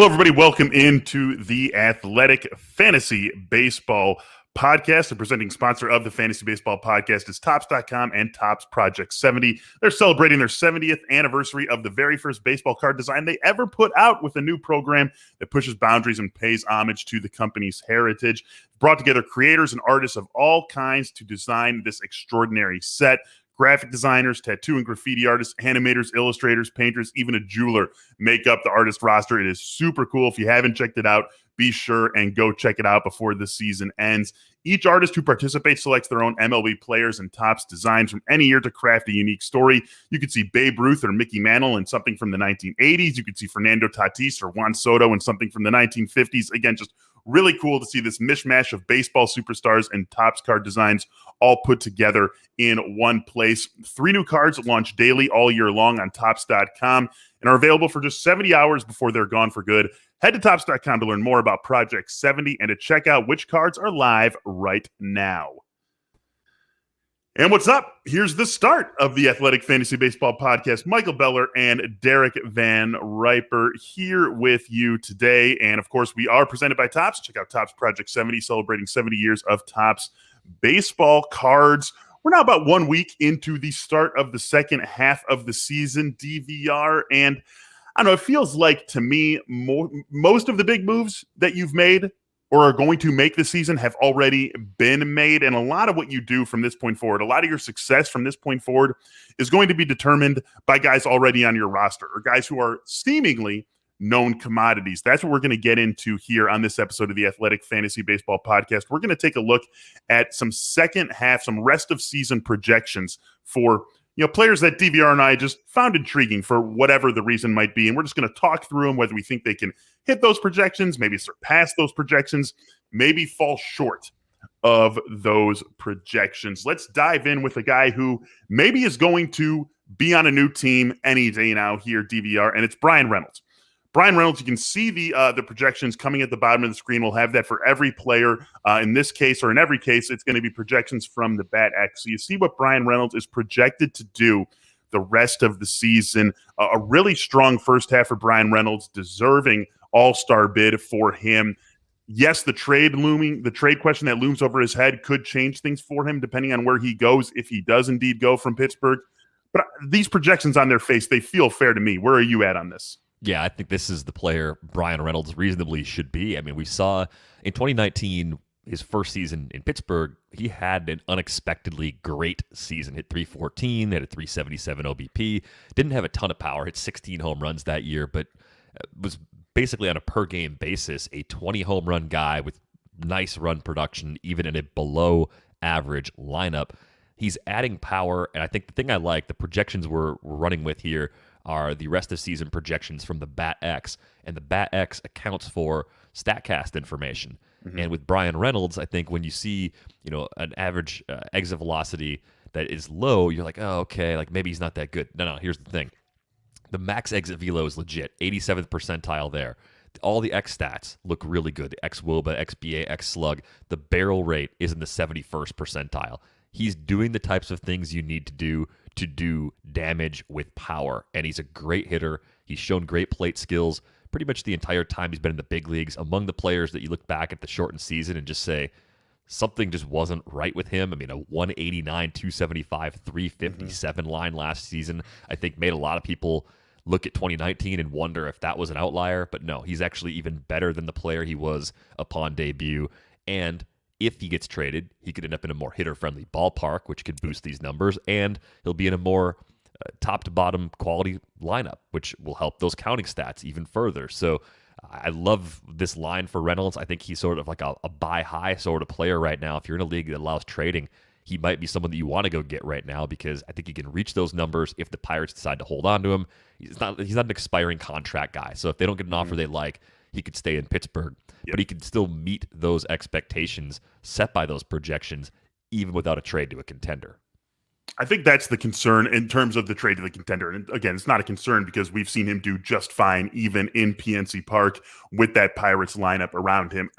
everybody. Welcome into the Athletic Fantasy Baseball Podcast. The presenting sponsor of the Fantasy Baseball Podcast is Topps.com and Topps Project 70. They're celebrating their 70th anniversary of the very first baseball card design they ever put out with a new program that pushes boundaries and pays homage to the company's heritage. Brought together creators and artists of all kinds to design this extraordinary set. Graphic designers, tattoo and graffiti artists, animators, illustrators, painters, even a jeweler make up the artist roster. It is super cool. If you haven't checked it out, be sure and go check it out before the season ends. Each artist who participates selects their own MLB players and Topps designs from any year to craft a unique story. You could see Babe Ruth or Mickey Mantle in something from the 1980s. You could see Fernando Tatis or Juan Soto in something from the 1950s. Again, just really cool to see this mishmash of baseball superstars and Topps card designs all put together in one place. 3 new cards launch daily all year long on Topps.com and are available for just 70 hours before they're gone for good. Head to Topps.com to learn more about Project 70 and to check out which cards are live right now. And what's up? Here's the start of the Athletic Fantasy Baseball Podcast. Michael Beller and Derek Van Riper here with you today. And of course, we are presented by Topps. Check out Topps Project 70, celebrating 70 years of Topps baseball cards. We're now about 1 week into the start of the second half of the season, DVR. And I don't know, it feels like to me, most of the big moves that you've made or are going to make this season have already been made. And a lot of what you do from this point forward, a lot of your success from this point forward is going to be determined by guys already on your roster or guys who are seemingly known commodities. That's what we're going to get into here on this episode of the Athletic Fantasy Baseball Podcast. We're going to take a look at some second half, some rest of season projections for players that DVR and I just found intriguing for whatever the reason might be. And we're just going to talk through them, whether we think they can hit those projections, maybe surpass those projections, maybe fall short of those projections. Let's dive in with a guy who maybe is going to be on a new team any day now here, DVR, and it's Bryan Reynolds. Bryan Reynolds, you can see the projections coming at the bottom of the screen. We'll have that for every player. In this case, or in every case, it's going to be projections from the Bat X. So you see what Bryan Reynolds is projected to do the rest of the season. A really strong first half for Bryan Reynolds, deserving all-star bid for him. Yes, the trade question that looms over his head could change things for him depending on where he goes, if he does indeed go from Pittsburgh. But these projections on their face, they feel fair to me. Where are you at on this? Yeah, I think this is the player Bryan Reynolds reasonably should be. I mean, we saw in 2019, his first season in Pittsburgh, he had an unexpectedly great season. Hit 314, had a 377 OBP. Didn't have a ton of power, hit 16 home runs that year, but was basically on a per-game basis a 20 home run guy with nice run production, even in a below-average lineup. He's adding power, and I think the thing I like, the projections we're running with here, are the rest of season projections from the Bat X, and the Bat X accounts for StatCast information. Mm-hmm. And with Bryan Reynolds, I think when you see an average exit velocity that is low, you're like, oh, okay, like maybe he's not that good. No, here's the thing. The max exit velo is legit, 87th percentile there. All the X stats look really good. The X-WOBA, XBA, X-Slug. The barrel rate is in the 71st percentile. He's doing the types of things you need to do damage with power, and he's a great hitter. He's shown great plate skills pretty much the entire time he's been in the big leagues. Among the players that you look back at the shortened season and just say something just wasn't right with him. I mean, a 189, 275, 357 line last season, I think made a lot of people look at 2019 and wonder if that was an outlier. But no, he's actually even better than the player he was upon debut. And if he gets traded, he could end up in a more hitter-friendly ballpark, which could boost these numbers, and he'll be in a more top-to-bottom quality lineup, which will help those counting stats even further. So I love this line for Reynolds. I think he's sort of like a buy-high sort of player right now. If you're in a league that allows trading, he might be someone that you want to go get right now because I think he can reach those numbers if the Pirates decide to hold on to him. He's not an expiring contract guy, so if they don't get an offer they like, he could stay in Pittsburgh, but he could still meet those expectations set by those projections, even without a trade to a contender. I think that's the concern in terms of the trade to the contender. And again, it's not a concern because we've seen him do just fine, even in PNC Park with that Pirates lineup around him.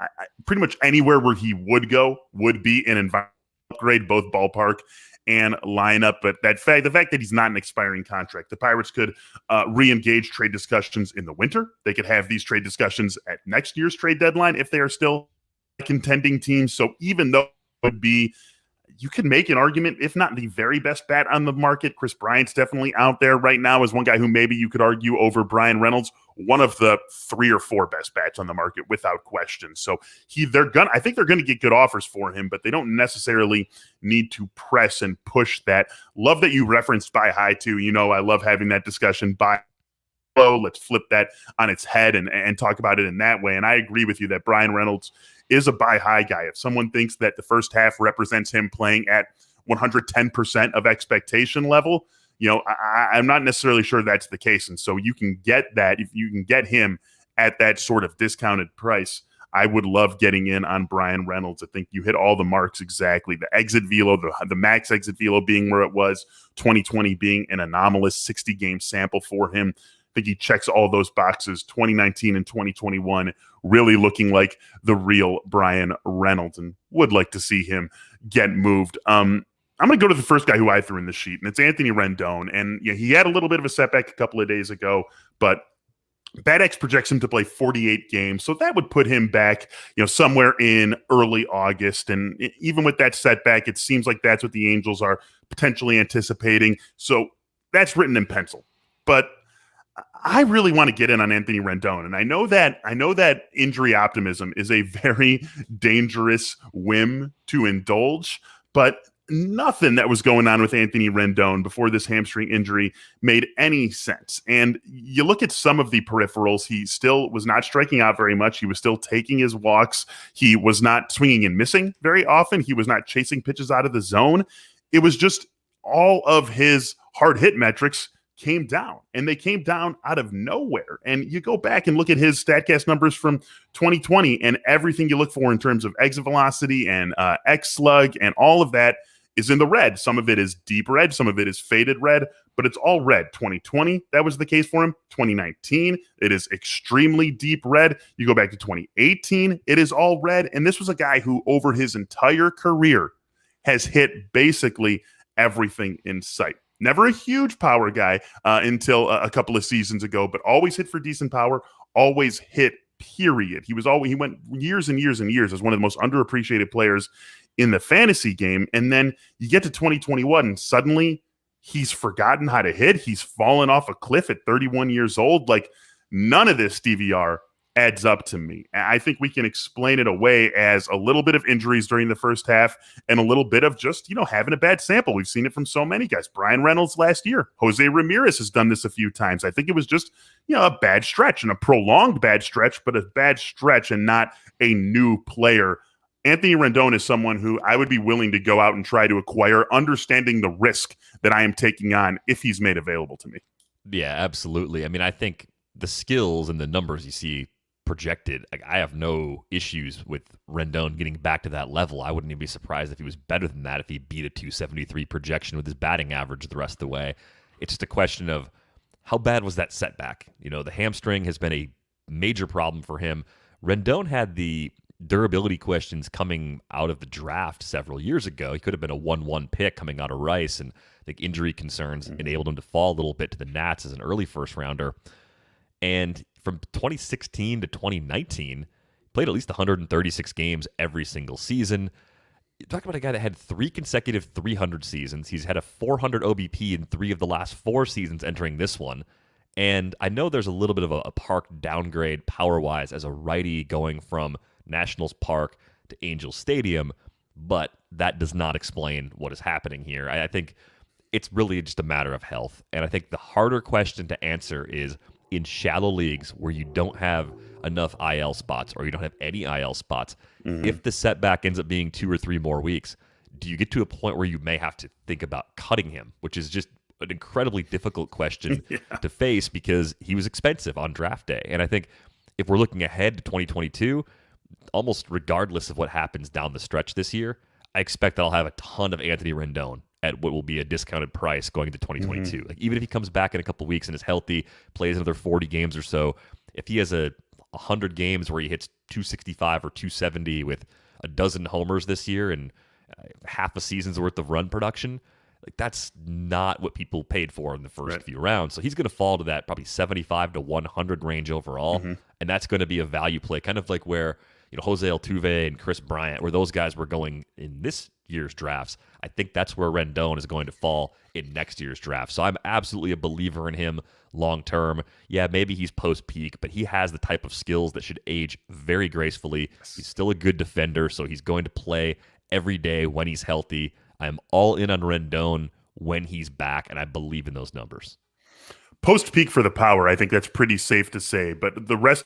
Pretty much anywhere where he would go would be an environment upgrade both ballpark and lineup. But the fact that he's not an expiring contract, the Pirates could re-engage trade discussions in the winter. They could have these trade discussions at next year's trade deadline if they are still a contending team. So even though it would be, you could make an argument, if not the very best bat on the market, Chris Bryant's definitely out there right now as one guy who maybe you could argue over Bryan Reynolds, one of the 3 or 4 best bats on the market without question. So I think they're gonna get good offers for him, but they don't necessarily need to press and push that. Love that you referenced buy high too. I love having that discussion. Buy low, let's flip that on its head and talk about it in that way. And I agree with you that Bryan Reynolds is a buy high guy. If someone thinks that the first half represents him playing at 110% of expectation level, I'm not necessarily sure that's the case. And so you can get that. If you can get him at that sort of discounted price, I would love getting in on Bryan Reynolds. I think you hit all the marks exactly. The exit velo, the max exit velo being where it was, 2020 being an anomalous 60-game sample for him. I think he checks all those boxes. 2019 and 2021 really looking like the real Bryan Reynolds, and would like to see him get moved. I'm going to go to the first guy who I threw in the sheet, and it's Anthony Rendon. And he had a little bit of a setback a couple of days ago, but BATX projects him to play 48 games. So that would put him back, somewhere in early August. And even with that setback, it seems like that's what the Angels are potentially anticipating. So that's written in pencil. But I really want to get in on Anthony Rendon. And I know that injury optimism is a very dangerous whim to indulge, but nothing that was going on with Anthony Rendon before this hamstring injury made any sense. And you look at some of the peripherals, he still was not striking out very much. He was still taking his walks. He was not swinging and missing very often. He was not chasing pitches out of the zone. It was just all of his hard hit metrics came down, and they came down out of nowhere. And you go back and look at his StatCast numbers from 2020, and everything you look for in terms of exit velocity and X slug and all of that is in the red. Some of it is deep red, some of it is faded red, but it's all red. 2020, that was the case for him. 2019, it is extremely deep red. You go back to 2018, it is all red. And this was a guy who over his entire career has hit basically everything in sight. Never a huge power guy until a couple of seasons ago, but always hit for decent power, always hit, period. He went years and years and years as one of the most underappreciated players in the fantasy game. And then you get to 2021 and suddenly he's forgotten how to hit. He's fallen off a cliff at 31 years old. Like, none of this DVR adds up to me. I think we can explain it away as a little bit of injuries during the first half and a little bit of just, having a bad sample. We've seen it from so many guys. Bryan Reynolds last year. Jose Ramirez has done this a few times. I think it was just, a bad stretch and a prolonged bad stretch, but a bad stretch and not a new player. Anthony Rendon is someone who I would be willing to go out and try to acquire, understanding the risk that I am taking on if he's made available to me. Yeah, absolutely. I mean, I think the skills and the numbers you see projected, I have no issues with Rendon getting back to that level. I wouldn't even be surprised if he was better than that, if he beat a 273 projection with his batting average the rest of the way. It's just a question of how bad was that setback? The hamstring has been a major problem for him. Rendon had the durability questions coming out of the draft several years ago. He could have been a 1-1 pick coming out of Rice, and I think injury concerns enabled him to fall a little bit to the Nats as an early first rounder. And from 2016 to 2019, played at least 136 games every single season. You talk about a guy that had 3 consecutive 300 seasons. He's had a 400 OBP in 3 of the last 4 seasons entering this one. And I know there's a little bit of a Park downgrade power-wise as a righty going from Nationals Park to Angels Stadium, but that does not explain what is happening here. I think it's really just a matter of health. And I think the harder question to answer is, in shallow leagues where you don't have enough IL spots or you don't have any IL spots, if the setback ends up being 2 or 3 more weeks, do you get to a point where you may have to think about cutting him, which is just an incredibly difficult question to face because he was expensive on draft day. And I think if we're looking ahead to 2022, almost regardless of what happens down the stretch this year, I expect that I'll have a ton of Anthony Rendon at what will be a discounted price going into 2022. Like, even if he comes back in a couple weeks and is healthy, plays another 40 games or so, if he has 100 games where he hits 265 or 270 with a dozen homers this year and half a season's worth of run production. Like, that's not what people paid for in the first few rounds. So he's going to fall to that probably 75 to 100 range overall, and that's going to be a value play, kind of like where Jose Altuve and Chris Bryant, where those guys were going in this year's drafts. I think that's where Rendon is going to fall in next year's draft. So I'm absolutely a believer in him long term. Yeah, maybe he's post peak, but he has the type of skills that should age very gracefully. He's still a good defender, so he's going to play every day when he's healthy. I'm all in on Rendon when he's back, and I believe in those numbers. Post peak for the power, I think that's pretty safe to say, but the rest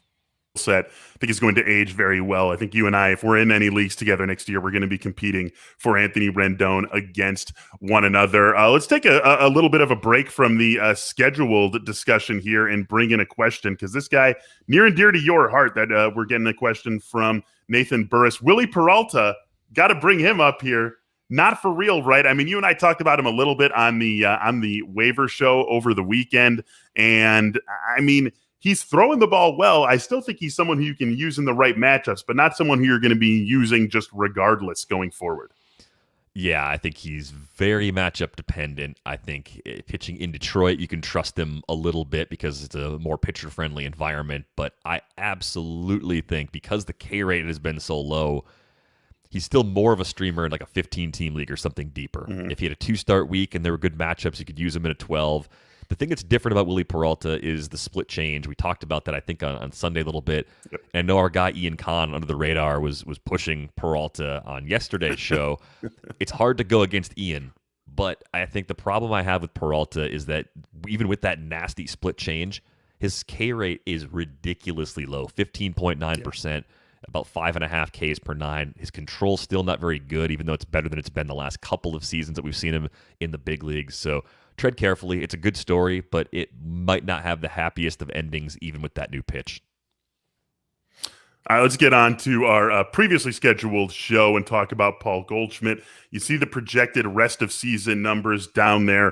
set I think is going to age very well. I think you and I, if we're in any leagues together next year, we're going to be competing for Anthony Rendon against one another. Let's take a little bit of a break from the scheduled discussion here and bring in a question, because this guy, near and dear to your heart, that we're getting a question from Nathan Burris. Willie Peralta, got to bring him up here. Not for real, right? I mean, you and I talked about him a little bit on the waiver show over the weekend, and I mean, he's throwing the ball well. I still think he's someone who you can use in the right matchups, but not someone who you're going to be using just regardless going forward. Yeah, I think he's very matchup dependent. I think pitching in Detroit, you can trust him a little bit because it's a more pitcher-friendly environment, but I absolutely think because the K rate has been so low, he's still more of a streamer in like a 15-team league or something deeper. If he had a 2-start week and there were good matchups, you could use him in a 12. The thing that's different about Willie Peralta is the split change. We talked about that, I think, on Sunday a little bit. Yep. And I know our guy Ian Kahn, under the radar, was pushing Peralta on yesterday's show. It's hard to go against Ian, but I think the problem I have with Peralta is that even with that nasty split change, his K rate is ridiculously low, 15.9%. Yep. About 5.5 Ks per 9. His control's still not very good, even though it's better than it's been the last couple of seasons that we've seen him in the big leagues. So tread carefully. It's a good story, but it might not have the happiest of endings, even with that new pitch. All right, let's get on to our previously scheduled show and talk about Paul Goldschmidt. You see the projected rest of season numbers down there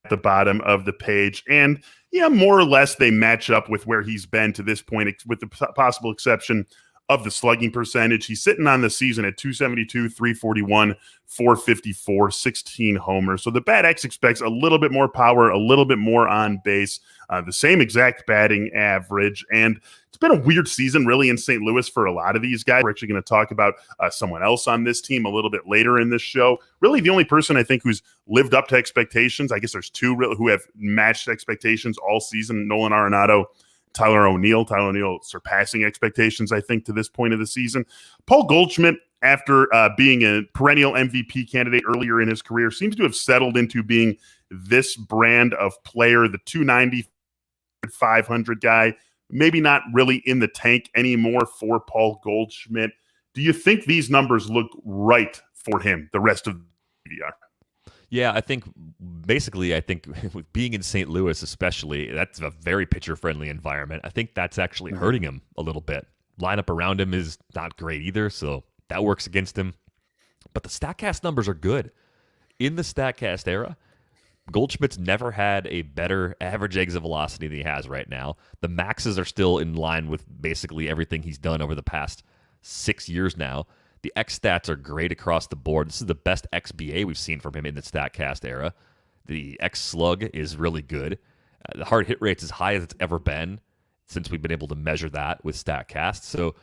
at the bottom of the page, and yeah, more or less they match up with where he's been to this point, with the possible exception of the slugging percentage. He's sitting on the season at 272, 341, 454, 16 homers. So the Bat X expects a little bit more power, a little bit more on base, the same exact batting average. And it's been a weird season, really, in St. Louis for a lot of these guys. We're actually going to talk about someone else on this team a little bit later in this show. Really, the only person I think who's lived up to expectations, I guess there's two who have matched expectations all season, Nolan Arenado, Tyler O'Neill surpassing expectations, I think, to this point of the season. Paul Goldschmidt, after being a perennial MVP candidate earlier in his career, seems to have settled into being this brand of player, the 290, 500 guy, maybe not really in the tank anymore for Paul Goldschmidt. Do you think these numbers look right for him the rest of the year? Yeah, I think with being in St. Louis especially, that's a very pitcher-friendly environment. I think that's actually hurting him a little bit. Lineup around him is not great either, so that works against him. But the StatCast numbers are good. In the StatCast era, Goldschmidt's never had a better average exit velocity than he has right now. The maxes are still in line with basically everything he's done over the past 6 years now. The X stats are great across the board. This is the best XBA we've seen from him in the StatCast era. The X slug is really good. The hard hit rate's as high as it's ever been since we've been able to measure that with StatCast. So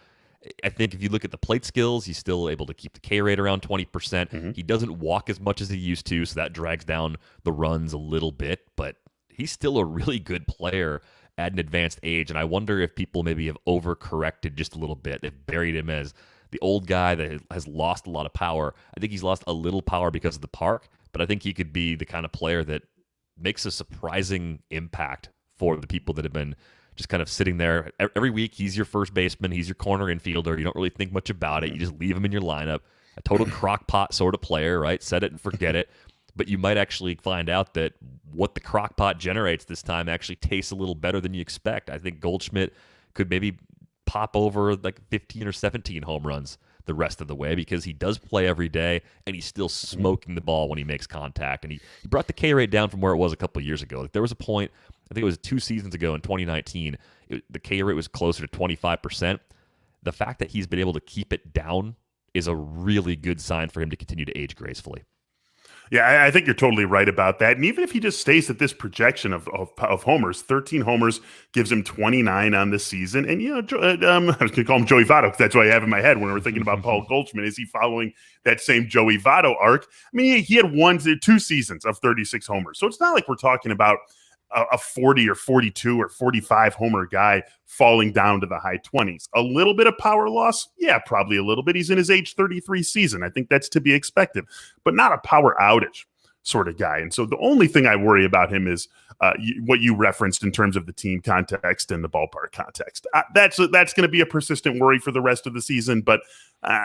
I think if you look at the plate skills, he's still able to keep the K rate around 20%. He doesn't walk as much as he used to, so that drags down the runs a little bit, but he's still a really good player at an advanced age, and I wonder if people maybe have overcorrected just a little bit. They've buried him as the old guy that has lost a lot of power. I think he's lost a little power because of the park, but I think he could be the kind of player that makes a surprising impact for the people that have been just kind of sitting there. Every week, he's your first baseman. He's your corner infielder. You don't really think much about it. You just leave him in your lineup. A total crockpot sort of player, right? Set it and forget it. But you might actually find out that what the crockpot generates this time actually tastes a little better than you expect. I think Goldschmidt could maybe pop over like 15 or 17 home runs the rest of the way because he does play every day and he's still smoking the ball when he makes contact. And he brought the K rate down from where it was a couple of years ago. Like there was a point, I think it was 2 seasons ago in 2019, the K rate was closer to 25%. The fact that he's been able to keep it down is a really good sign for him to continue to age gracefully. Yeah, I think you're totally right about that. And even if he just stays at this projection of homers, 13 homers gives him 29 on the season. And, I was going to call him Joey Votto because that's what I have in my head when we're thinking about Paul Goldschmidt. Is he following that same Joey Votto arc? I mean, he had 2 seasons of 36 homers. So it's not like we're talking about a 40 or 42 or 45 homer guy falling down to the high 20s. A little bit of power loss? Yeah, probably a little bit. He's in his age 33 season. I think that's to be expected, but not a power outage sort of guy. And so the only thing I worry about him is what you referenced in terms of the team context and the ballpark context. That's going to be a persistent worry for the rest of the season, but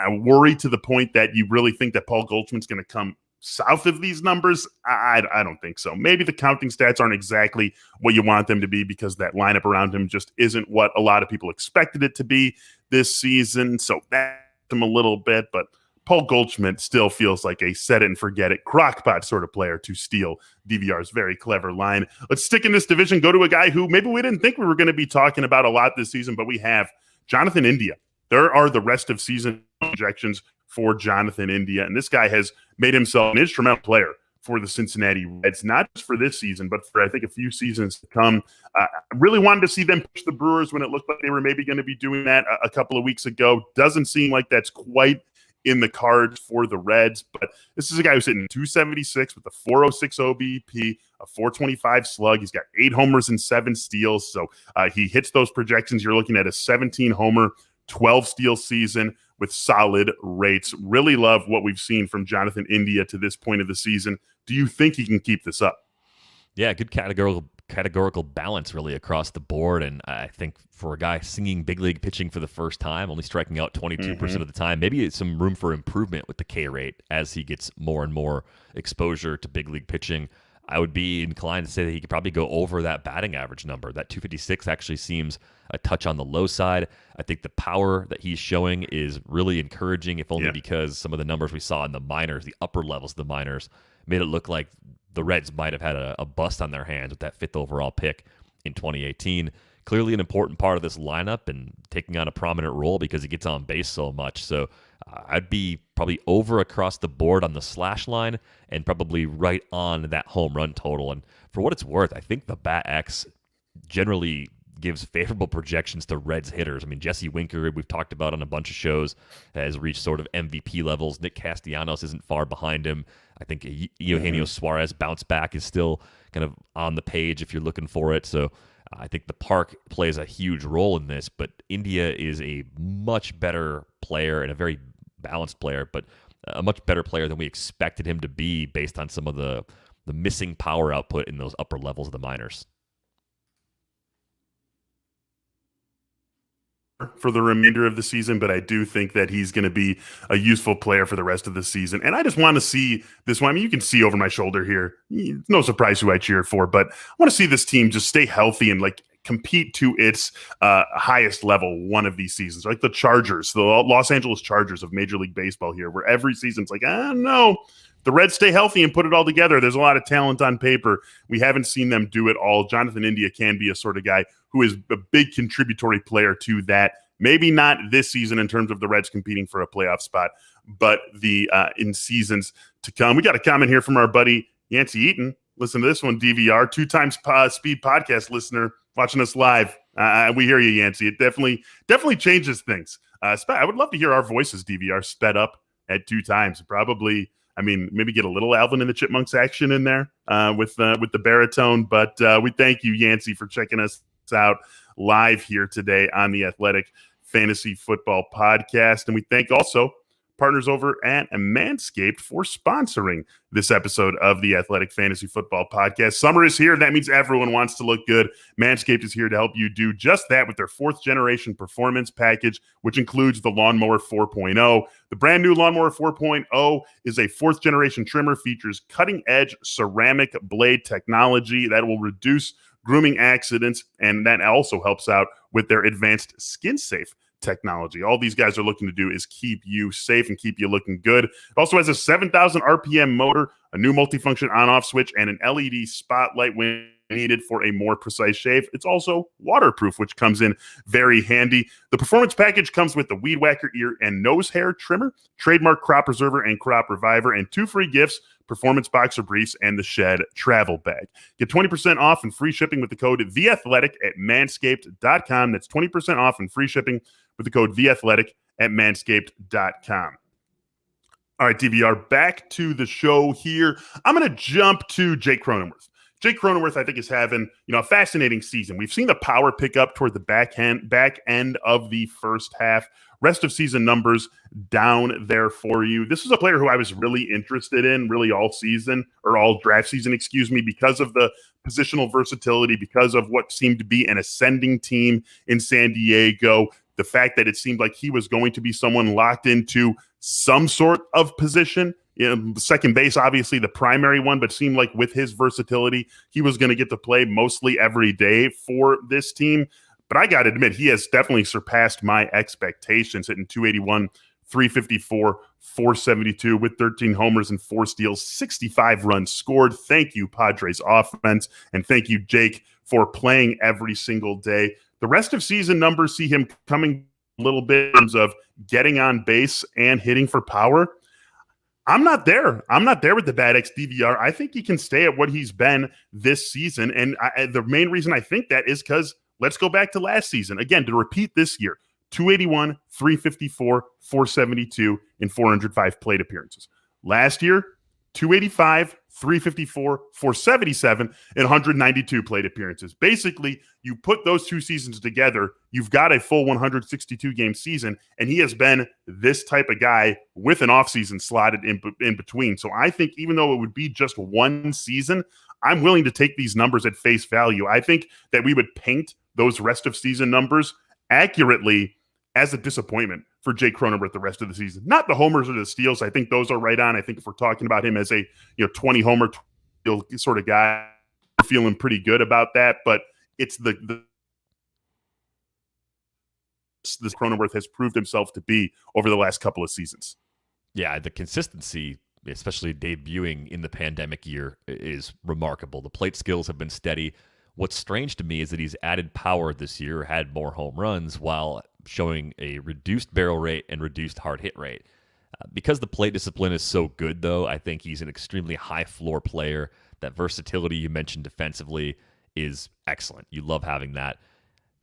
worry to the point that you really think that Paul Goldschmidt's going to come south of these numbers, I don't think so. Maybe the counting stats aren't exactly what you want them to be because that lineup around him just isn't what a lot of people expected it to be this season. So that's him a little bit, but Paul Goldschmidt still feels like a set it and forget it crockpot sort of player, to steal DVR's very clever line. Let's stick in this division, go to a guy who maybe we didn't think we were going to be talking about a lot this season, but we have Jonathan India. There are the rest of season projections for Jonathan India, and this guy has made himself an instrumental player for the Cincinnati Reds, not just for this season, but for I think a few seasons to come. I really wanted to see them push the Brewers when it looked like they were maybe going to be doing that a couple of weeks ago. Doesn't seem like that's quite in the cards for the Reds, but this is a guy who's hitting 276 with a 406 OBP, a 425 slug. He's got 8 homers and 7 steals, so he hits those projections. You're looking at a 17 homer, 12 steal season with solid rates. Really love what we've seen from Jonathan India to this point of the season. Do you think he can keep this up? Yeah, good categorical balance really across the board. And I think for a guy singing big league pitching for the first time, only striking out 22% of the time, maybe it's some room for improvement with the K rate as he gets more and more exposure to big league pitching. I would be inclined to say that he could probably go over that batting average number. That 256 actually seems a touch on the low side. I think the power that he's showing is really encouraging, if only because some of the numbers we saw in the minors, the upper levels of the minors, made it look like the Reds might have had a bust on their hands with that 5th overall pick in 2018. Clearly an important part of this lineup and taking on a prominent role because he gets on base so much. So I'd be probably over across the board on the slash line and probably right on that home run total. And for what it's worth, I think the BAT-X generally gives favorable projections to Reds hitters. I mean, Jesse Winker, we've talked about on a bunch of shows, has reached sort of MVP levels. Nick Castellanos isn't far behind him. I think Eugenio Suarez bounce back is still kind of on the page if you're looking for it. So I think the park plays a huge role in this, but India is a much better player and a very balanced player, but a much better player than we expected him to be based on some of the missing power output in those upper levels of the minors. For the remainder of the season, but I do think that he's going to be a useful player for the rest of the season. And I just want to see this one. I mean, you can see over my shoulder here. It's no surprise who I cheer for, but I want to see this team just stay healthy and like compete to its highest level one of these seasons. Like the Chargers, the Los Angeles Chargers of Major League Baseball here, where every season's like, no. The Reds stay healthy and put it all together. There's a lot of talent on paper. We haven't seen them do it all. Jonathan India can be a sort of guy who is a big contributory player to that. Maybe not this season in terms of the Reds competing for a playoff spot, but in seasons to come. We got a comment here from our buddy Yancey Eaton. Listen to this one, DVR, 2x speed podcast listener watching us live. We hear you, Yancey. It definitely changes things. I would love to hear our voices, DVR, sped up at 2 times. Probably. I mean, maybe get a little Alvin and the Chipmunks action in there with the baritone. But we thank you, Yancey, for checking us out live here today on the Athletic Fantasy Football Podcast. And we thank also partners over at Manscaped for sponsoring this episode of the Athletic Fantasy Football Podcast. Summer is here. That means everyone wants to look good. Manscaped is here to help you do just that with their 4th generation performance package, which includes the Lawnmower 4.0. The brand new Lawnmower 4.0 is a 4th generation trimmer, features cutting edge ceramic blade technology that will reduce grooming accidents, and that also helps out with their advanced skin safe technology. All these guys are looking to do is keep you safe and keep you looking good. It also has a 7,000 RPM motor, a new multifunction on-off switch, and an LED spotlight. When needed for a more precise shave. It's also waterproof, which comes in very handy. The performance package comes with the Weed Whacker ear and nose hair trimmer, trademark crop preserver and crop reviver, and 2 free gifts: performance boxer briefs and the Shed travel bag. Get 20% off and free shipping with the code THEATHLETIC at manscaped.com. That's 20% off and free shipping with the code THEATHLETIC at manscaped.com. All right, DVR, back to the show here. I'm going to jump to Jake Cronenworth. Jake Cronenworth, I think, is having a fascinating season. We've seen the power pick up toward the back end of the first half. Rest of season numbers down there for you. This is a player who I was really interested in, really all draft season, because of the positional versatility, because of what seemed to be an ascending team in San Diego. The fact that it seemed like he was going to be someone locked into some sort of position. Second base, obviously the primary one, but seemed like with his versatility, he was going to get to play mostly every day for this team. But I got to admit, he has definitely surpassed my expectations, hitting 281, 354, 472 with 13 homers and 4 steals, 65 runs scored. Thank you, Padres offense, and thank you, Jake, for playing every single day. The rest of season numbers see him coming a little bit in terms of getting on base and hitting for power. I'm not there. I'm not there with the Bad X DVR. I think he can stay at what he's been this season. And the main reason I think that is because let's go back to last season. Again, to repeat this year, 281, 354, 472, and 405 plate appearances. Last year, 285, 354, 477, and 192 plate appearances. Basically, you put those two seasons together, you've got a full 162-game season, and he has been this type of guy with an offseason slotted in between. So I think even though it would be just one season, I'm willing to take these numbers at face value. I think that we would paint those rest of season numbers accurately as a disappointment for Jake Cronenworth the rest of the season. Not the homers or the steals. I think those are right on. I think if we're talking about him as a 20 homer sort of guy, we're feeling pretty good about that. But it's this Cronenworth has proved himself to be over the last couple of seasons. Yeah, the consistency, especially debuting in the pandemic year, is remarkable. The plate skills have been steady. What's strange to me is that he's added power this year, had more home runs, while showing a reduced barrel rate and reduced hard hit rate. Because the plate discipline is so good, though, I think he's an extremely high floor player. That versatility you mentioned defensively is excellent. You love having that.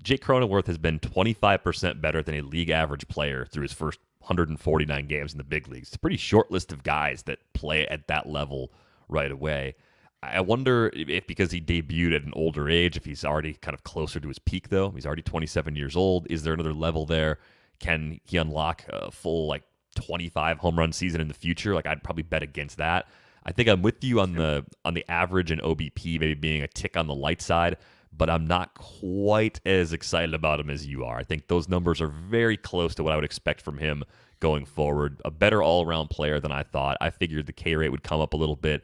Jake Cronenworth has been 25% better than a league average player through his first 149 games in the big leagues. It's a pretty short list of guys that play at that level right away. I wonder if because he debuted at an older age, if he's already kind of closer to his peak, though. He's already 27 years old. Is there another level there? Can he unlock a full 25 home run season in the future? I'd probably bet against that. I think I'm with you on the average and OBP maybe being a tick on the light side, but I'm not quite as excited about him as you are. I think those numbers are very close to what I would expect from him going forward. A better all-around player than I thought. I figured the K rate would come up a little bit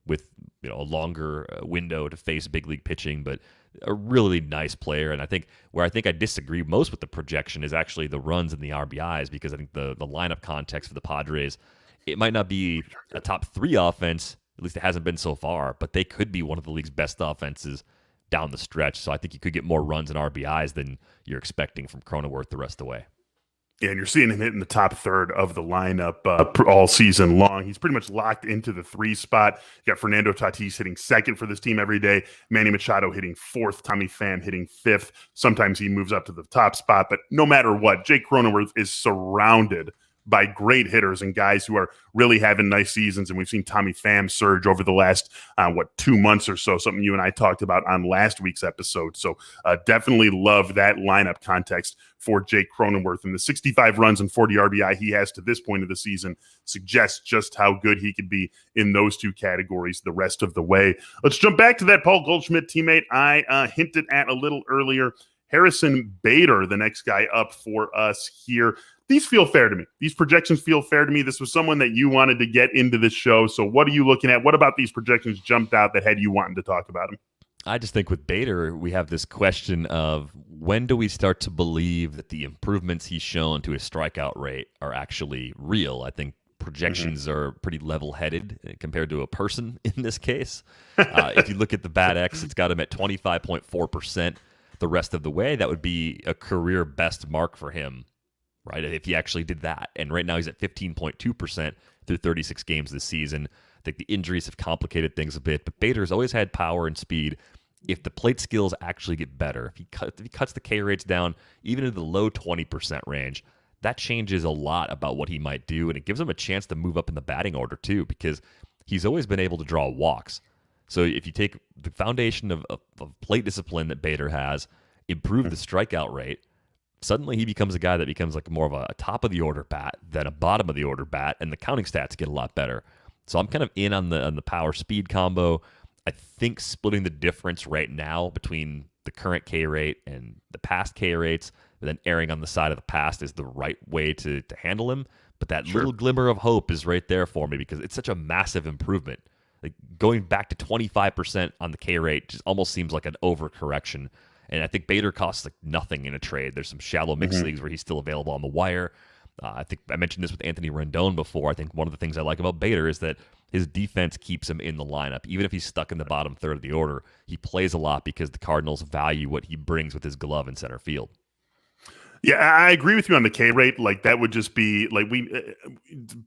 with a longer window to face big league pitching, but a really nice player. And I think where I disagree most with the projection is actually the runs and the RBIs, because I think the lineup context for the Padres, it might not be a top 3 offense, at least it hasn't been so far, but they could be one of the league's best offenses down the stretch. So I think you could get more runs and RBIs than you're expecting from Cronenworth the rest of the way. Yeah, and you're seeing him hitting the top third of the lineup all season long. He's pretty much locked into the 3 spot. You got Fernando Tatis hitting second for this team every day. Manny Machado hitting 4th. Tommy Pham hitting 5th. Sometimes he moves up to the top spot. But no matter what, Jake Cronenworth is surrounded by great hitters and guys who are really having nice seasons. And we've seen Tommy Pham surge over the last, 2 months or so, something you and I talked about on last week's episode. So definitely love that lineup context for Jake Cronenworth. And the 65 runs and 40 RBI he has to this point of the season suggests just how good he could be in those 2 categories the rest of the way. Let's jump back to that Paul Goldschmidt teammate I hinted at a little earlier. Harrison Bader, the next guy up for us here. These feel fair to me. These projections feel fair to me. This was someone that you wanted to get into this show. So what are you looking at? What about these projections jumped out that had you wanting to talk about him? I just think with Bader, we have this question of when do we start to believe that the improvements he's shown to his strikeout rate are actually real? I think projections are pretty level-headed compared to a person in this case. If you look at the bad X, it's got him at 25.4% the rest of the way. That would be a career best mark for him, right, if he actually did that. And right now he's at 15.2% through 36 games this season. I think the injuries have complicated things a bit, but Bader's always had power and speed. If the plate skills actually get better, if he cuts the K rates down even into the low 20% range, that changes a lot about what he might do, and it gives him a chance to move up in the batting order too, because he's always been able to draw walks. So if you take the foundation of plate discipline that Bader has, improve the strikeout rate, suddenly he becomes a guy that becomes like more of a top of the order bat than a bottom of the order bat, and the counting stats get a lot better. So I'm kind of in on the power speed combo. I think splitting the difference right now between the current K rate and the past K rates, and then erring on the side of the past is the right way to handle him. But that little glimmer of hope is right there for me because it's such a massive improvement. Like going back to 25% on the K rate just almost seems like an overcorrection. And I think Bader costs like nothing in a trade. There's some shallow mixed leagues where he's still available on the wire. I think I mentioned this with Anthony Rendon before. I think one of the things I like about Bader is that his defense keeps him in the lineup. Even if he's stuck in the bottom third of the order, he plays a lot because the Cardinals value what he brings with his glove in center field. Yeah, I agree with you on the K rate. Like that would just be like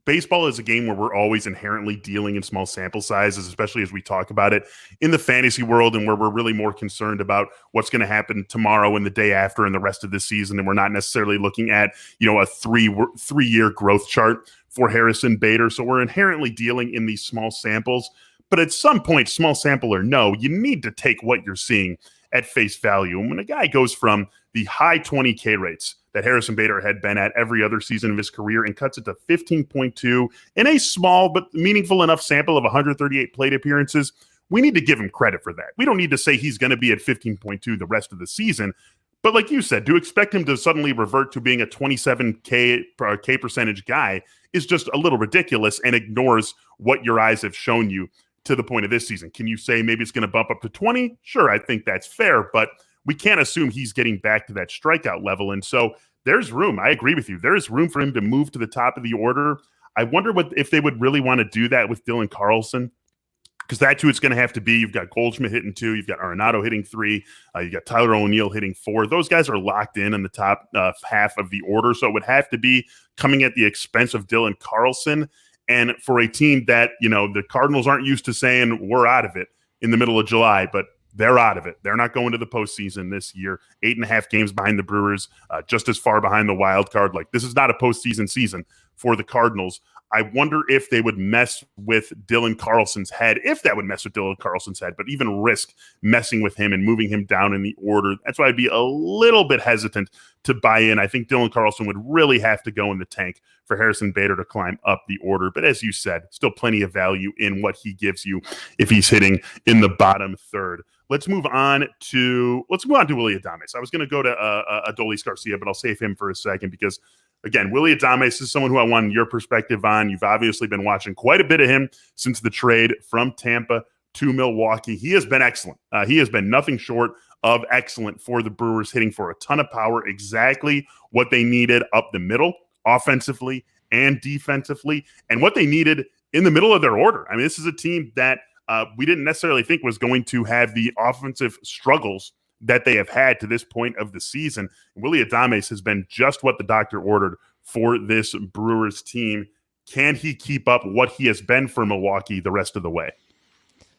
baseball is a game where we're always inherently dealing in small sample sizes, especially as we talk about it in the fantasy world and where we're really more concerned about what's going to happen tomorrow and the day after and the rest of the season. And we're not necessarily looking at, a three-year growth chart for Harrison Bader. So we're inherently dealing in these small samples. But at some point, small sample or no, you need to take what you're seeing at face value. And when a guy goes from the high 20K rates that Harrison Bader had been at every other season of his career and cuts it to 15.2 in a small but meaningful enough sample of 138 plate appearances, we need to give him credit for that. We don't need to say he's going to be at 15.2 the rest of the season. But like you said, to expect him to suddenly revert to being a 27K K percentage guy is just a little ridiculous and ignores what your eyes have shown you to the point of this season. Can you say maybe it's going to bump up to 20? Sure, I think that's fair, but we can't assume he's getting back to that strikeout level. And so there's room. I agree with you. There's room for him to move to the top of the order. I wonder if they would really want to do that with Dylan Carlson, because that's who it's going to have to be. You've got Goldschmidt hitting 2. You've got Arenado hitting 3. You got Tyler O'Neill hitting 4. Those guys are locked in the top half of the order. So it would have to be coming at the expense of Dylan Carlson. And for a team that, the Cardinals aren't used to saying we're out of it in the middle of July, but they're out of it. They're not going to the postseason this year. 8.5 games behind the Brewers, just as far behind the wild card. Like, this is not a postseason season for the Cardinals. I wonder if they would mess with Dylan Carlson's head, if that would mess with Dylan Carlson's head, but even risk messing with him and moving him down in the order. That's why I'd be a little bit hesitant to buy in. I think Dylan Carlson would really have to go in the tank for Harrison Bader to climb up the order. But as you said, still plenty of value in what he gives you if he's hitting in the bottom third. Let's move on to Willy Adames. I was going to go to Adolis Garcia, but I'll save him for a second because, again, Willy Adames is someone who I wanted your perspective on. You've obviously been watching quite a bit of him since the trade from Tampa to Milwaukee. He has been excellent. He has been nothing short of excellent for the Brewers, hitting for a ton of power, exactly what they needed up the middle, offensively and defensively, and what they needed in the middle of their order. I mean, this is a team that we didn't necessarily think was going to have the offensive struggles that they have had to this point of the season. Willy Adames has been just what the doctor ordered for this Brewers team. Can he keep up what he has been for Milwaukee the rest of the way?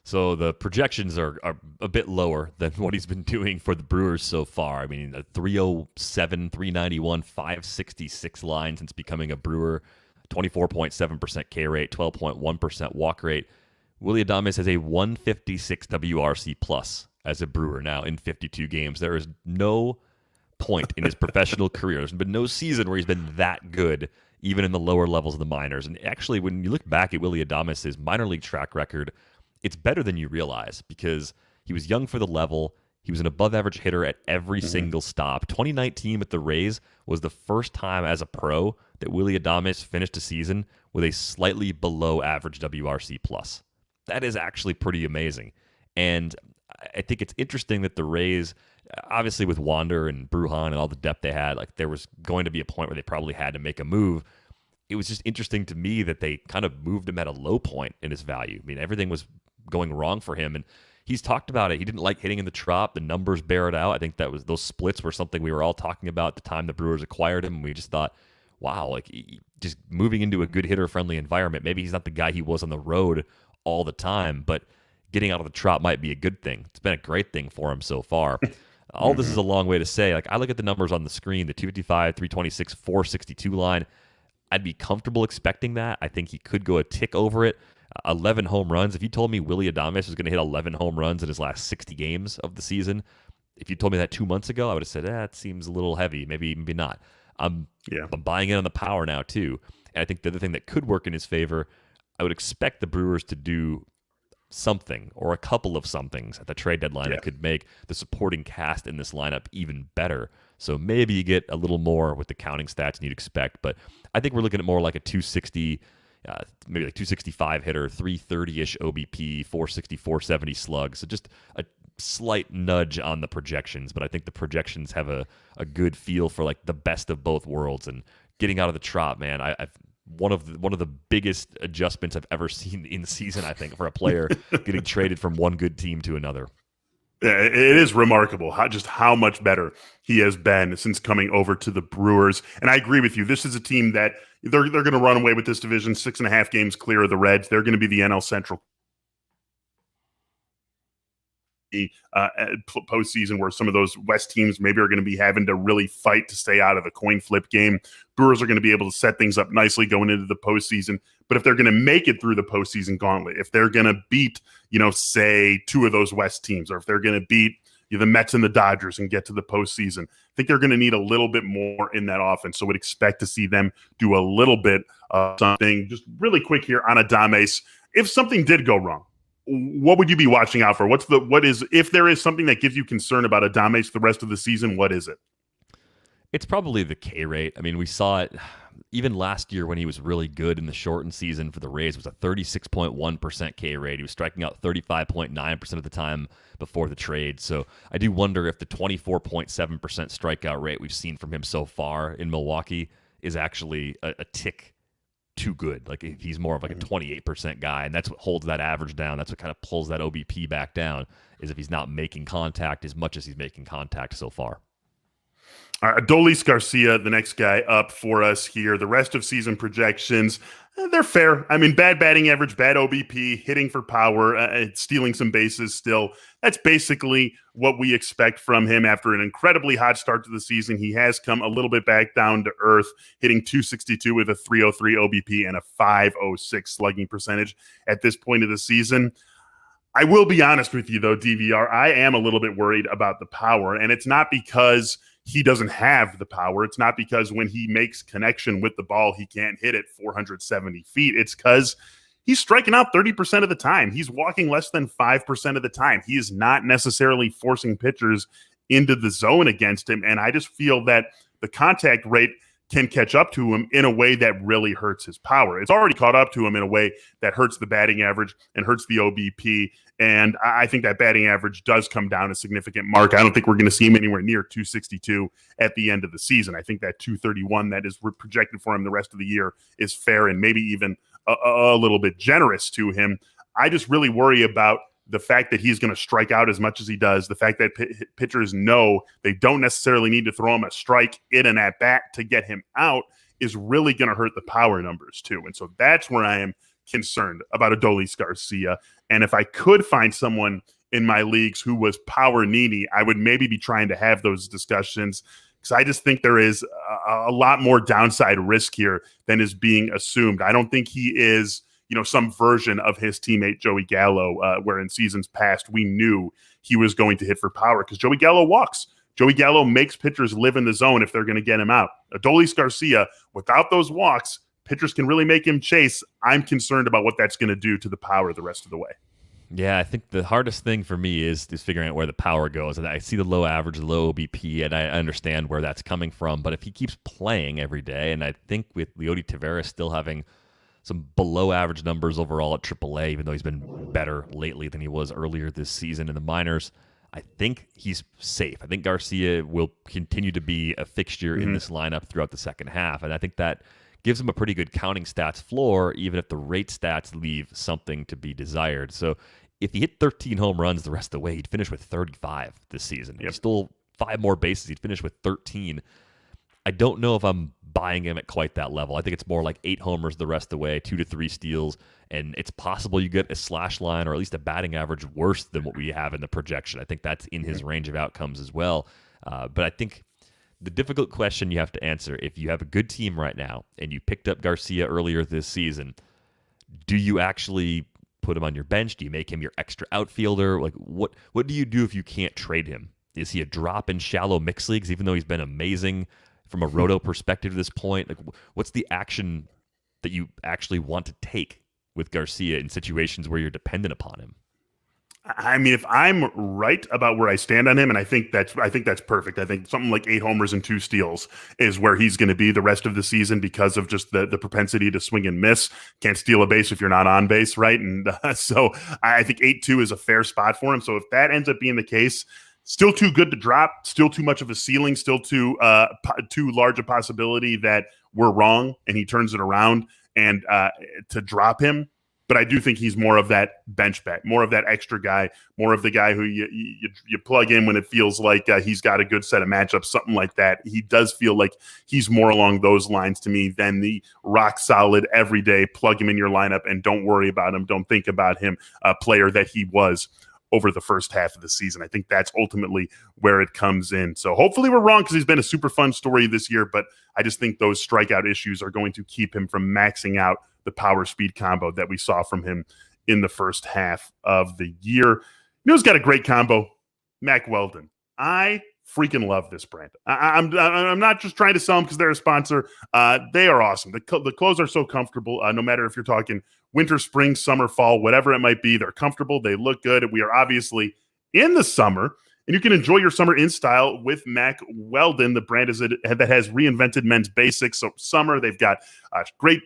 So the projections are a bit lower than what he's been doing for the Brewers so far. I mean, a 307, 391, 566 line since becoming a Brewer, 24.7% K rate, 12.1% walk rate. Willy Adames has a 156 WRC plus as a Brewer now in 52 games. There is no point in his professional career. There's been no season where he's been that good, even in the lower levels of the minors. And actually, when you look back at Willy Adames' minor league track record, it's better than you realize because he was young for the level. He was an above-average hitter at every single stop. 2019 with the Rays was the first time as a pro that Willy Adames finished a season with a slightly below-average WRC plus. That is actually pretty amazing. And I think it's interesting that the Rays, obviously with Wander and Brujan and all the depth they had, like there was going to be a point where they probably had to make a move. it was just interesting to me that they kind of moved him at a low point in his value. I mean, everything was going wrong for him, and he's talked about it. He didn't like hitting in the trop. The numbers bear it out. I think that was those splits were something we were all talking about at the time the Brewers acquired him, and we just thought, wow, like just moving into a good hitter-friendly environment. Maybe he's not the guy he was on the road all the time, but getting out of the trop might be a good thing. It's been a great thing for him so far. All this is a long way to say. Like, I look at the numbers on the screen, the 255, 326, 462 line. I'd be comfortable expecting that. I think he could go a tick over it. 11 home runs. If you told me Willy Adames was going to hit 11 home runs in his last 60 games of the season, if you told me that 2 months ago, I would have said, that seems a little heavy. Maybe not. I'm buying in on the power now, too. And I think the other thing that could work in his favor, I would expect the Brewers to do something or a couple of somethings at the trade deadline that could make the supporting cast in this lineup even better. So maybe you get a little more with the counting stats than you'd expect, but I think we're looking at more like a 260, maybe like 265 hitter, 330-ish OBP, 460, 470 slug. So just a slight nudge on the projections, but I think the projections have a good feel for like the best of both worlds. And getting out of the trop, man, I've one of the biggest adjustments I've ever seen in season, I think, for a player getting traded from one good team to another. It is remarkable how much better he has been since coming over to the Brewers. And I agree with you. This is a team that they're going to run away with this division, 6.5 games clear of the Reds. They're going to be the NL Central postseason, where some of those West teams maybe are going to be having to really fight to stay out of the coin flip game. Brewers are going to be able to set things up nicely going into the postseason. But if they're going to make it through the postseason gauntlet, if they're going to beat, say 2 of those West teams, or if they're going to beat the Mets and the Dodgers and get to the postseason, I think they're going to need a little bit more in that offense. So would expect to see them do a little bit of something. Just really quick here on Adames. If something did go wrong, what would you be watching out for? If there is something that gives you concern about Adames the rest of the season, what is it? It's probably the K rate. I mean, we saw it even last year when he was really good in the shortened season for the Rays. It was a 36.1% K rate. He was striking out 35.9% of the time before the trade. So I do wonder if the 24.7% strikeout rate we've seen from him so far in Milwaukee is actually a tick too good. Like, if he's more of like a 28% guy, and that's what holds that average down. That's what kind of pulls that OBP back down, is if he's not making contact as much as he's making contact so far. All right, Adolis Garcia, the next guy up for us here. The rest of season projections, they're fair. I mean, bad batting average, bad OBP, hitting for power, stealing some bases still. That's basically what we expect from him after an incredibly hot start to the season. He has come a little bit back down to earth, hitting 262 with a 303 OBP and a 506 slugging percentage at this point of the season. I will be honest with you, though, DVR, I am a little bit worried about the power, and it's not because he doesn't have the power. It's not because when he makes connection with the ball, he can't hit it 470 feet. It's because he's striking out 30% of the time. He's walking less than 5% of the time. He is not necessarily forcing pitchers into the zone against him, and I just feel that the contact rate can catch up to him in a way that really hurts his power. It's already caught up to him in a way that hurts the batting average and hurts the OBP. And I think that batting average does come down a significant mark. I don't think we're going to see him anywhere near 262 at the end of the season. I think that 231 that is projected for him the rest of the year is fair and maybe even a little bit generous to him. I just really worry about the fact that he's going to strike out as much as he does, the fact that pitchers know they don't necessarily need to throw him a strike in an at-bat to get him out, is really going to hurt the power numbers too. And so that's where I am concerned about Adolis Garcia. And if I could find someone in my leagues who was power needy, I would maybe be trying to have those discussions, because I just think there is a lot more downside risk here than is being assumed. I don't think he is some version of his teammate Joey Gallo, where in seasons past we knew he was going to hit for power, because Joey Gallo walks. Joey Gallo makes pitchers live in the zone if they're going to get him out. Adolis Garcia, without those walks, pitchers can really make him chase. I'm concerned about what that's going to do to the power the rest of the way. Yeah, I think the hardest thing for me is figuring out where the power goes. And I see the low average, the low OBP, and I understand where that's coming from. But if he keeps playing every day, and I think with Leody Taveras still having some below average numbers overall at AAA, even though he's been better lately than he was earlier this season in the minors, I think he's safe. I think Garcia will continue to be a fixture in this lineup throughout the second half. And I think that gives him a pretty good counting stats floor, even if the rate stats leave something to be desired. So if he hit 13 home runs the rest of the way, he'd finish with 35 this season. If he stole 5 more bases, he'd finish with 13. I don't know if I'm buying him at quite that level. I think it's more like 8 homers the rest of the way, 2 to 3 steals, and it's possible you get a slash line or at least a batting average worse than what we have in the projection. I think that's in his range of outcomes as well. But I think the difficult question you have to answer, if you have a good team right now and you picked up Garcia earlier this season, do you actually put him on your bench? Do you make him your extra outfielder? Like, what do you do if you can't trade him? Is he a drop in shallow mixed leagues, even though he's been amazing from a roto perspective to this point? Like, what's the action that you actually want to take with Garcia in situations where you're dependent upon him? I mean, if I'm right about where I stand on him, and I think that's perfect. I think something like 8 homers and 2 steals is where he's going to be the rest of the season because of just the propensity to swing and miss. Can't steal a base if you're not on base, right? And so I think 8-2 is a fair spot for him. So if that ends up being the case, still too good to drop, still too much of a ceiling, still too large a possibility that we're wrong and he turns it around and to drop him. But I do think he's more of that bench bet, more of that extra guy, more of the guy who you plug in when it feels like he's got a good set of matchups, something like that. He does feel like he's more along those lines to me than the rock solid everyday plug him in your lineup and don't worry about him, don't think about him player that he was over the first half of the season. I think that's ultimately where it comes in. So hopefully we're wrong because he's been a super fun story this year, but I just think those strikeout issues are going to keep him from maxing out the power speed combo that we saw from him in the first half of the year. You know who's got a great combo? Mack Weldon. I freaking love this brand. I'm not just trying to sell them because they're a sponsor. They are awesome. The clothes are so comfortable, no matter if you're talking winter, spring, summer, fall, whatever it might be. They're comfortable. They look good. We are obviously in the summer, and you can enjoy your summer in style with Mack Weldon. The brand that has reinvented men's basics. So summer, they've got great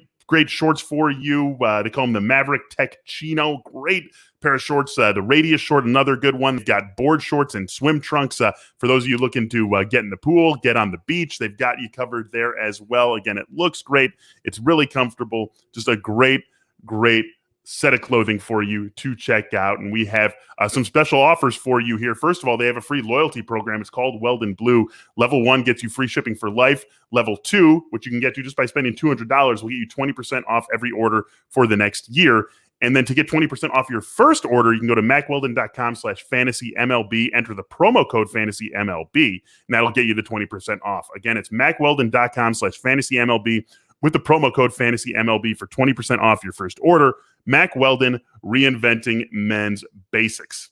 shorts for you. They call them the Maverick Tech Chino. Great pair of shorts. The Radius short, another good one. They've got board shorts and swim trunks. For those of you looking to get in the pool, get on the beach, they've got you covered there as well. Again, it looks great. It's really comfortable. Just a great set of clothing for you to check out. And we have some special offers for you here. First of all, they have a free loyalty program. It's called Weldon Blue. Level 1 gets you free shipping for life. Level 2, which you can get to just by spending $200, will get you 20% off every order for the next year. And then to get 20% off your first order, you can go to mackweldon.com/fantasymlb, enter the promo code fantasymlb, and that'll get you the 20% off. Again, it's mackweldon.com/fantasymlb with the promo code fantasymlb for 20% off your first order. Mack Weldon, reinventing men's basics.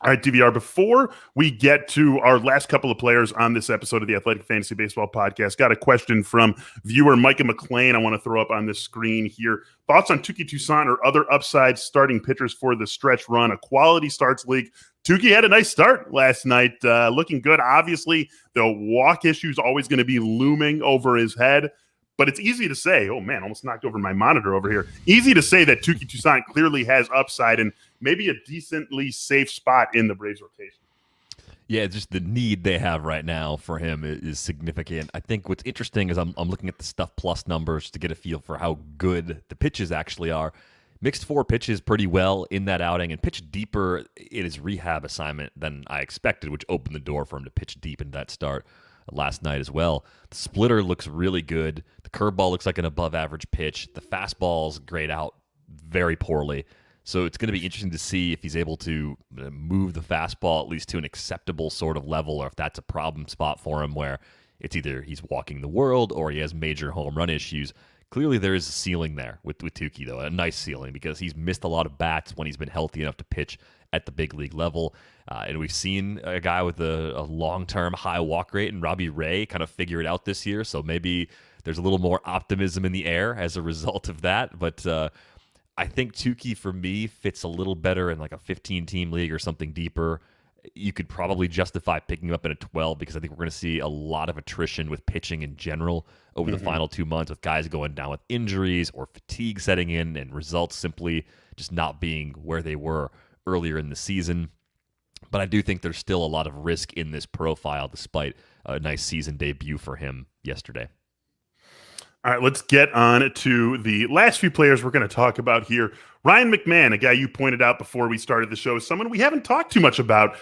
All right, DVR, before we get to our last couple of players on this episode of the Athletic Fantasy Baseball Podcast, got a question from viewer Micah McLean I want to throw up on the screen here. Thoughts on Touki Toussaint or other upside starting pitchers for the stretch run, a quality starts league? Touki had a nice start last night, looking good. Obviously, the walk issue is always going to be looming over his head. But it's easy to say, oh man, almost knocked over my monitor over here. Easy to say that Touki Toussaint clearly has upside and maybe a decently safe spot in the Braves rotation. Yeah, just the need they have right now for him is significant. I think what's interesting is I'm looking at the Stuff Plus numbers to get a feel for how good the pitches actually are. Mixed 4 pitches pretty well in that outing and pitched deeper in his rehab assignment than I expected, which opened the door for him to pitch deep in that start last night as well. The splitter looks really good. The curveball looks like an above-average pitch. The fastball's grayed out very poorly. So it's going to be interesting to see if he's able to move the fastball at least to an acceptable sort of level, or if that's a problem spot for him where it's either he's walking the world or he has major home run issues. Clearly there is a ceiling there with Touki, though, a nice ceiling, because he's missed a lot of bats when he's been healthy enough to pitch at the big league level. And we've seen a guy with a long-term high walk rate and Robbie Ray kind of figure it out this year. So maybe there's a little more optimism in the air as a result of that. But I think Touki, for me, fits a little better in like a 15-team league or something deeper. You could probably justify picking him up in a 12 because I think we're going to see a lot of attrition with pitching in general over the final 2 months, with guys going down with injuries or fatigue setting in and results simply just not being where they were earlier in the season. But I do think there's still a lot of risk in this profile despite a nice season debut for him yesterday. All right, let's get on to the last few players we're going to talk about here. Ryan McMahon, a guy you pointed out before we started the show, is someone we haven't talked too much about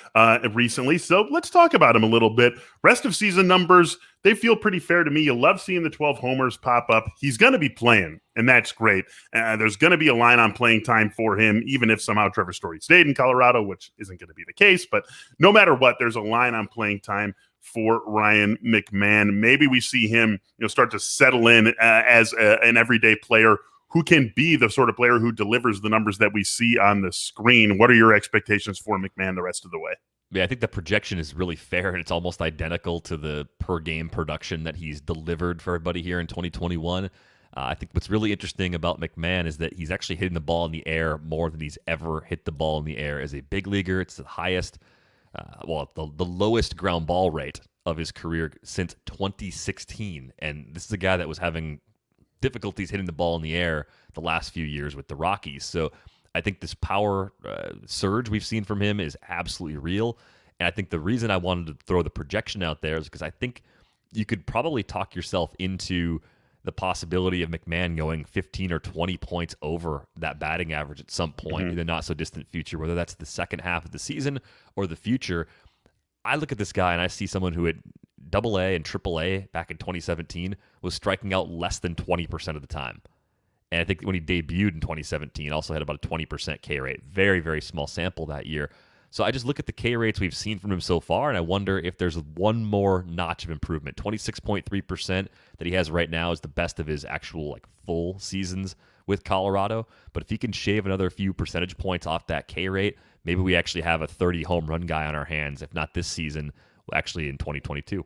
recently. So let's talk about him a little bit. Rest of season numbers, they feel pretty fair to me. You love seeing the 12 homers pop up. He's going to be playing, and that's great. There's going to be a line on playing time for him, even if somehow Trevor Story stayed in Colorado, which isn't going to be the case. But no matter what, there's a line on playing time for Ryan McMahon. Maybe we see him, start to settle in as an everyday player who can be the sort of player who delivers the numbers that we see on the screen. What are your expectations for McMahon the rest of the way? Yeah, I think the projection is really fair, and it's almost identical to the per-game production that he's delivered for everybody here in 2021. I think what's really interesting about McMahon is that he's actually hitting the ball in the air more than he's ever hit the ball in the air as a big leaguer. It's the highest, the lowest ground ball rate of his career since 2016. And this is a guy that was having difficulties hitting the ball in the air the last few years with the Rockies. So I think this power surge we've seen from him is absolutely real. And I think the reason I wanted to throw the projection out there is because I think you could probably talk yourself into the possibility of McMahon going 15 or 20 points over that batting average at some point in the not so distant future, whether that's the second half of the season or the future. I look at this guy and I see someone who at AA and AAA back in 2017 was striking out less than 20% of the time. And I think when he debuted in 2017, also had about a 20% K rate. Very, very small sample that year. So I just look at the K rates we've seen from him so far, and I wonder if there's one more notch of improvement. 26.3% that he has right now is the best of his actual full seasons with Colorado. But if he can shave another few percentage points off that K rate, maybe we actually have a 30 home run guy on our hands, if not this season, actually in 2022.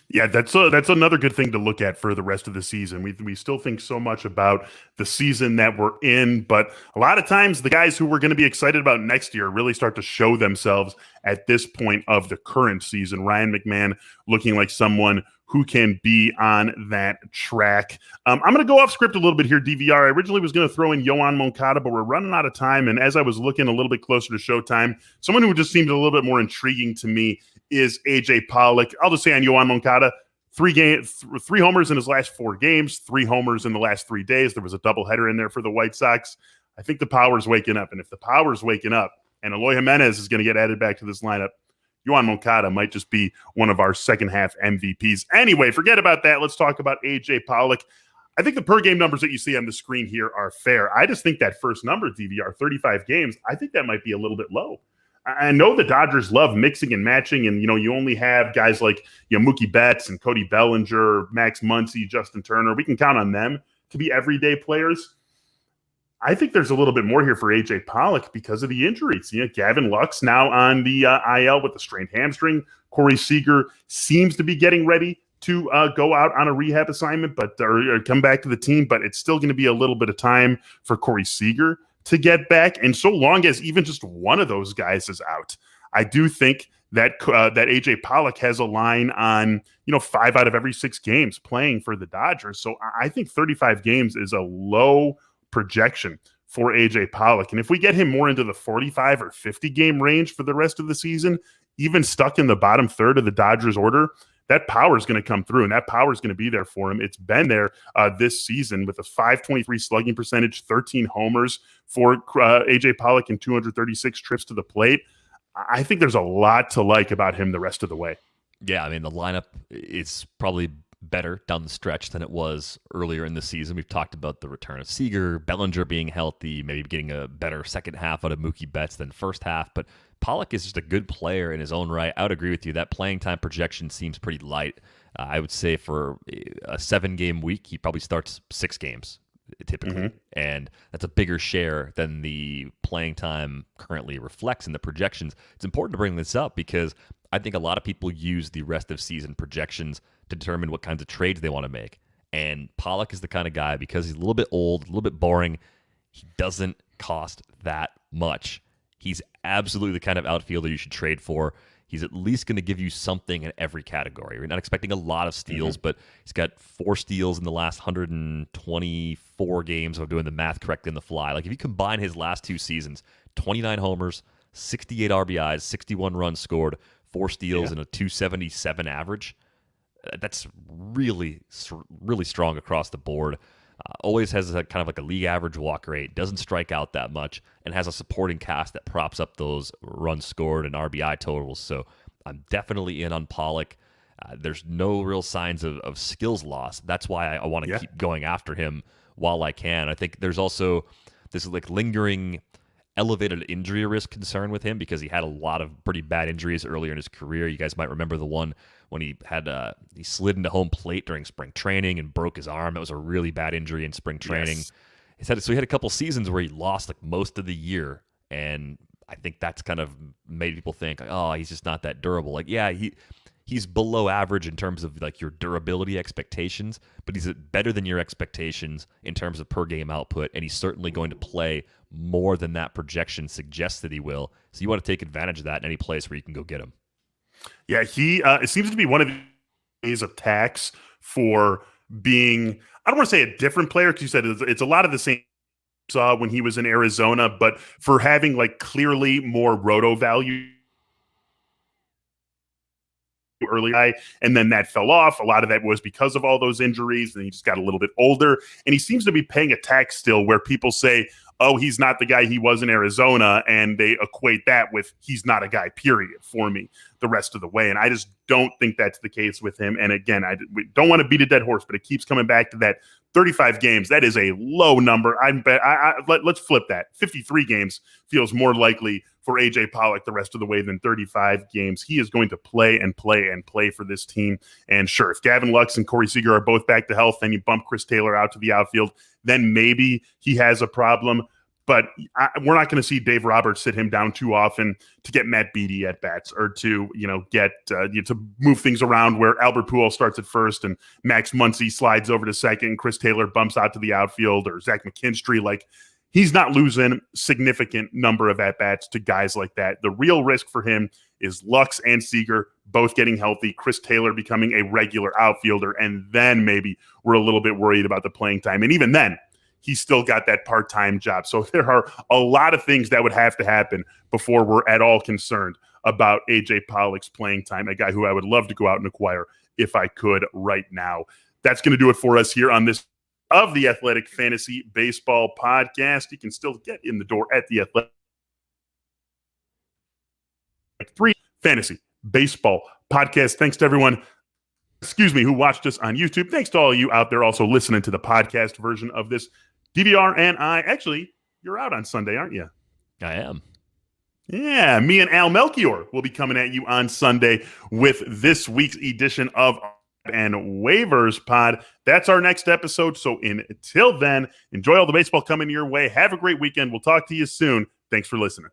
Yeah, that's another good thing to look at for the rest of the season. We still think so much about the season that we're in, but a lot of times the guys who we're going to be excited about next year really start to show themselves at this point of the current season. Ryan McMahon looking like someone who can be on that track. I'm going to go off script a little bit here, DVR. I originally was going to throw in Yoán Moncada, but we're running out of time. And as I was looking a little bit closer to showtime, someone who just seemed a little bit more intriguing to me is AJ Pollock. I'll just say on Yoán Moncada, three homers in his last 4 games, 3 homers in the last 3 days. There was a doubleheader in there for the White Sox. I think the power's waking up. And if the power's waking up and Eloy Jimenez is going to get added back to this lineup, Yoán Moncada might just be one of our second half MVPs. Anyway, forget about that. Let's talk about AJ Pollock. I think the per game numbers that you see on the screen here are fair. I just think that first number, DVR, 35 games, I think that might be a little bit low. I know the Dodgers love mixing and matching, and you only have guys like Mookie Betts and Cody Bellinger, Max Muncy, Justin Turner. We can count on them to be everyday players. I think there's a little bit more here for AJ Pollock because of the injuries. Gavin Lux now on the IL with a strained hamstring. Corey Seager seems to be getting ready to go out on a rehab assignment, or come back to the team. But it's still going to be a little bit of time for Corey Seager to get back. And so long as even just one of those guys is out, I do think that that AJ Pollock has a line on 5 out of every 6 games playing for the Dodgers. So I think 35 games is a low projection for AJ Pollock. And if we get him more into the 45 or 50 game range for the rest of the season, even stuck in the bottom third of the Dodgers order, that power is going to come through, and that power is going to be there for him. It's been there this season with a .523 slugging percentage, 13 homers for AJ Pollock and 236 trips to the plate. I think there's a lot to like about him the rest of the way. Yeah, I mean, the lineup is probably better down the stretch than it was earlier in the season. We've talked about the return of Seager, Bellinger being healthy, maybe getting a better second half out of Mookie Betts than first half. But Pollock is just a good player in his own right. I would agree with you. That playing time projection seems pretty light. I would say for a 7-game week, he probably starts 6 games typically. And that's a bigger share than the playing time currently reflects in the projections. It's important to bring this up because I think a lot of people use the rest of season projections to determine what kinds of trades they want to make. And Pollock is the kind of guy, because he's a little bit old, a little bit boring, he doesn't cost that much. He's absolutely the kind of outfielder you should trade for. He's at least going to give you something in every category. We're not expecting a lot of steals, but he's got 4 steals in the last 124 games. If I'm doing the math correctly on the fly. If you combine his last 2 seasons, 29 homers, 68 RBIs, 61 runs scored, 4 steals, and a 277 average, That's really strong across the board. Always has a kind of like a league average walk rate, doesn't strike out that much, and has a supporting cast that props up those runs scored and RBI totals. So I'm definitely in on Pollock. There's no real signs of skills loss. That's why I want to keep going after him while I can. I think there's also this like lingering elevated injury risk concern with him because he had a lot of pretty bad injuries earlier in his career. You guys might remember the one when he had he slid into home plate during spring training and broke his arm. That was a really bad injury in spring training. Yes. He had a couple seasons where he lost like most of the year, and I think that's kind of made people think, like, oh, he's just not that durable. Like, yeah, he's below average in terms of like your durability expectations, but he's better than your expectations in terms of per game output, and he's certainly going to play more than that projection suggests that he will. So you want to take advantage of that in any place where you can go get him. Yeah, it seems to be one of his attacks for being, I don't want to say a different player, because you said it's a lot of the same saw when he was in Arizona, but for having like clearly more roto value early, and then that fell off. A lot of that was because of all those injuries, and he just got a little bit older, and he seems to be paying a tax still where people say, oh, he's not the guy he was in Arizona, and they equate that with he's not a guy, period, for me the rest of the way. And I just don't think that's the case with him. And again, we don't want to beat a dead horse, but it keeps coming back to that 35 games. That is a low number. Let's flip that. 53 games feels more likely for A.J. Pollock the rest of the way than 35 games. He is going to play and play and play for this team. And sure, if Gavin Lux and Corey Seager are both back to health, then you bump Chris Taylor out to the outfield, then maybe he has a problem. But we're not going to see Dave Roberts sit him down too often to get Matt Beattie at bats, or to get to move things around where Albert Pujols starts at first and Max Muncy slides over to second and Chris Taylor bumps out to the outfield, or Zach McKinstry. Like, he's not losing significant number of at bats to guys like that. The real risk for him is Lux and Seager both getting healthy, Chris Taylor becoming a regular outfielder, and then maybe we're a little bit worried about the playing time. And even then, he's still got that part-time job. So there are a lot of things that would have to happen before we're at all concerned about A.J. Pollock's playing time, a guy who I would love to go out and acquire if I could right now. That's going to do it for us here on this of the Athletic Fantasy Baseball Podcast. You can still get in the door at the Athletic 3 Fantasy Baseball Podcast. Thanks to everyone who watched us on YouTube. Thanks to all of you out there also listening to the podcast version of this. DVR and I, actually, you're out on Sunday, aren't you? I am. Yeah, me and Al Melchior will be coming at you on Sunday with this week's edition of and Waivers Pod. That's our next episode. So until then, enjoy all the baseball coming your way. Have a great weekend. We'll talk to you soon. Thanks for listening.